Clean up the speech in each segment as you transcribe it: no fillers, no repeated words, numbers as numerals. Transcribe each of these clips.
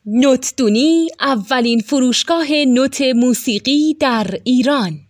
نوتدونی اولین فروشگاه نوت موسیقی در ایران.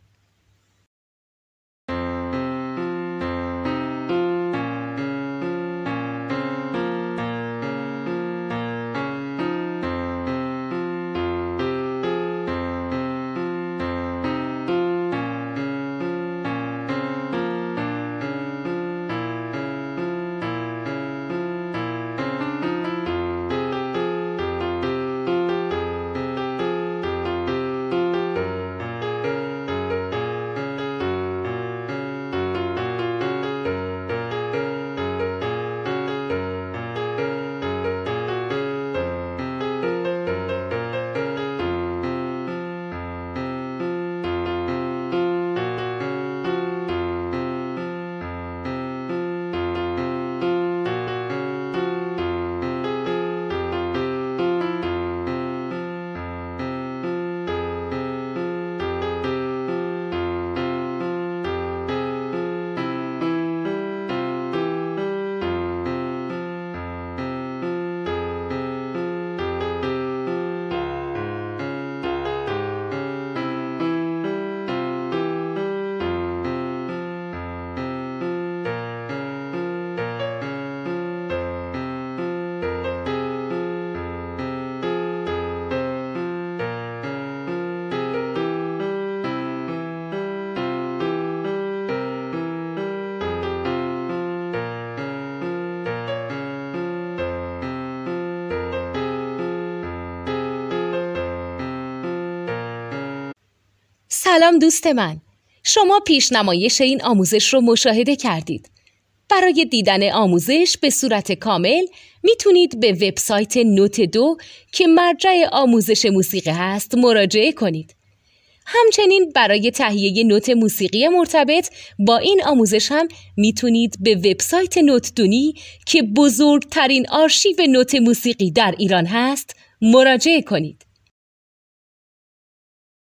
سلام دوست من، شما پیشنمایش این آموزش رو مشاهده کردید. برای دیدن آموزش به صورت کامل میتونید به وبسایت نوت 2 که مرجع آموزش موسیقی هست مراجعه کنید. همچنین برای تهیه نوت موسیقی مرتبط با این آموزش هم میتونید به وبسایت نوتدونی که بزرگترین آرشیو نوت موسیقی در ایران هست مراجعه کنید.